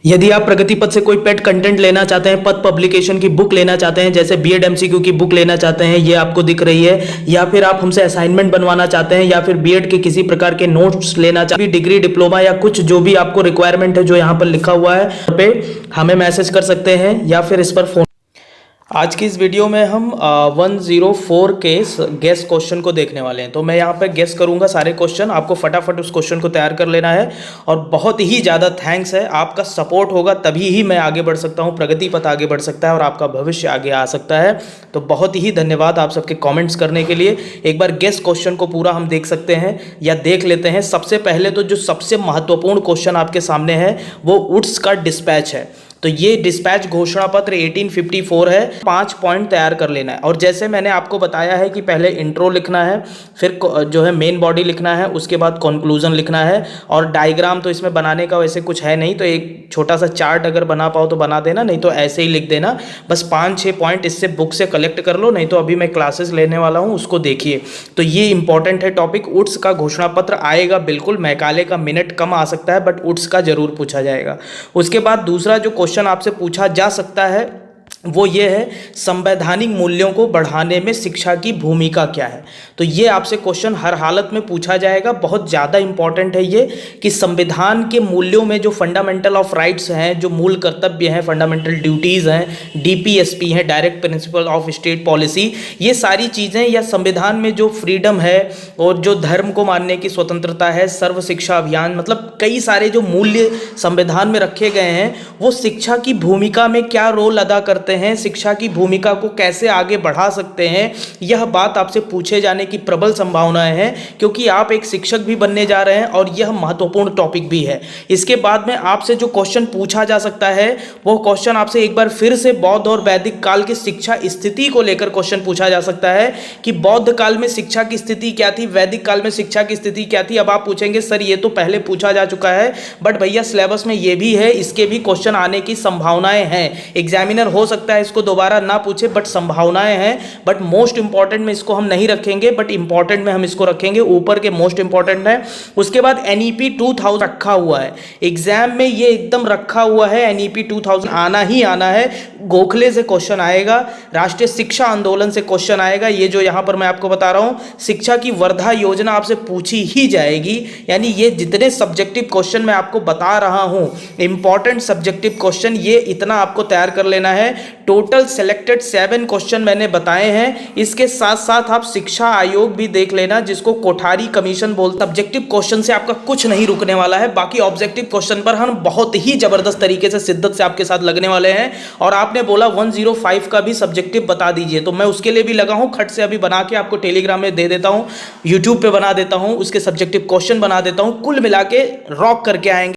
यदि आप प्रगति पथ से कोई पेड कंटेंट लेना चाहते हैं, पथ पब्लिकेशन की बुक लेना चाहते हैं, जैसे बीएड एमसीक्यू की बुक लेना चाहते हैं, ये आपको दिख रही है, या फिर आप हमसे असाइनमेंट बनवाना चाहते हैं, या फिर बीएड के किसी प्रकार के नोट्स लेना चाहते हैं, डिग्री डिप्लोमा या कुछ जो भी आपको रिक्वायरमेंट है जो यहाँ पर लिखा हुआ है पे हमें मैसेज कर सकते हैं या फिर इस पर फोन। आज की इस वीडियो में हम 104 के गेस क्वेश्चन को देखने वाले हैं। तो मैं यहाँ पे गेस करूँगा सारे क्वेश्चन, आपको फटाफट उस क्वेश्चन को तैयार कर लेना है। और बहुत ही ज़्यादा थैंक्स है, आपका सपोर्ट होगा तभी ही मैं आगे बढ़ सकता हूँ, प्रगति पथ आगे बढ़ सकता है और आपका भविष्य आगे आ सकता है। तो बहुत ही धन्यवाद आप सबके कॉमेंट्स करने के लिए। एक बार गेस क्वेश्चन को पूरा हम देख सकते हैं या देख लेते हैं। सबसे पहले तो जो सबसे महत्वपूर्ण क्वेश्चन आपके सामने है वो वुड्स का डिस्पैच है। तो ये डिस्पैच घोषणा पत्र 1854 है। 5 पॉइंट तैयार कर लेना है और जैसे मैंने आपको बताया है कि पहले इंट्रो लिखना है, फिर जो है मेन बॉडी लिखना है, उसके बाद कंक्लूजन लिखना है। और डायग्राम तो इसमें बनाने का वैसे कुछ है नहीं, तो एक छोटा सा चार्ट अगर बना पाओ तो बना देना, नहीं तो ऐसे ही लिख देना। बस 5-6 पॉइंट इससे बुक से कलेक्ट कर लो, नहीं तो अभी मैं क्लासेस लेने वाला हूँ उसको देखिए। तो ये इंपॉर्टेंट है टॉपिक। वुड्स का घोषणा पत्र आएगा बिल्कुल, मैकाले का मिनट कम आ सकता है बट वुड्स का जरूर पूछा जाएगा। उसके बाद दूसरा जो क्वेश्चन आपसे पूछा जा सकता है वो ये है, संवैधानिक मूल्यों को बढ़ाने में शिक्षा की भूमिका क्या है। तो ये आपसे क्वेश्चन हर हालत में पूछा जाएगा, बहुत ज़्यादा इंपॉर्टेंट है ये कि संविधान के मूल्यों में जो फंडामेंटल ऑफ राइट्स हैं, जो मूल कर्तव्य हैं, फंडामेंटल ड्यूटीज़ हैं, डीपीएसपी हैं, direct principle of state policy, ये सारी चीज़ें या संविधान में जो फ्रीडम है और जो धर्म को मानने की स्वतंत्रता है, सर्व शिक्षा अभियान, मतलब कई सारे जो मूल्य संविधान में रखे गए हैं वो शिक्षा की भूमिका में क्या रोल अदा करते हैं, शिक्षा की भूमिका को कैसे आगे बढ़ा सकते हैं, यह बात आपसे पूछे जाने की प्रबल संभावनाएं हैं क्योंकि आप एक शिक्षक भी बनने जा रहे हैं और यह महत्वपूर्ण टॉपिक भी है। इसके बाद में आपसे जो क्वेश्चन पूछा जा सकता है वो क्वेश्चन आपसे एक बार फिर से बौद्ध और वैदिक काल की शिक्षा स्थिति को लेकर क्वेश्चन पूछा जा सकता है कि बौद्ध काल में शिक्षा की स्थिति क्या थी, वैदिक काल में शिक्षा की स्थिति क्या थी। अब आप पूछेंगे सर ये तो पहले पूछा जा चुका है, बट भैया सिलेबस में ये भी है, इसके भी क्वेश्चन आने की संभावनाएं हैं। एग्जामिनर हो सकता है इसको दोबारा ना पूछे बट संभावनाएं हैं, बट मोस्ट इंपॉर्टेंट में इसको हम नहीं रखेंगे, बट इंपॉर्टेंट में हम इसको रखेंगे, ऊपर के मोस्ट इंपॉर्टेंट है। उसके बाद एनईपी 2000 रखा हुआ है एग्जाम में, ये एकदम रखा हुआ है, एनईपी 2000 आना ही आना है। गोखले से क्वेश्चन आएगा, राष्ट्रीय शिक्षा आंदोलन से क्वेश्चन आएगा, ये जो यहां पर मैं आपको बता रहा हूं, शिक्षा की वर्धा योजना आपसे पूछी ही जाएगी। यानी ये जितने सब्जेक्टिव क्वेश्चन मैं आपको बता रहा हूं, इंपॉर्टेंट सब्जेक्टिव क्वेश्चन, ये इतना आपको तैयार कर लेना है। टोटल सेलेक्टेड 7 क्वेश्चन मैंने बताए हैं। इसके साथ साथ आप शिक्षा आयोग भी देख लेना जिसको कोठारी कमीशन बोलते। सब्जेक्टिव क्वेश्चन से आपका कुछ नहीं रुकने वाला है, बाकी ऑब्जेक्टिव क्वेश्चन पर हम बहुत ही जबरदस्त तरीके से शिद्दत से आपके साथ लगने वाले हैं। और आपने बोला 105 का भी सब्जेक्टिव बता दीजिए, तो मैं उसके लिए भी लगा हूं, खट से अभी बना के आपको टेलीग्राम में दे देता हूं, यूट्यूब पे बना देता हूं, उसके सब्जेक्टिव क्वेश्चन बना देता हूं, कुल मिला के रॉक करके आएंगे।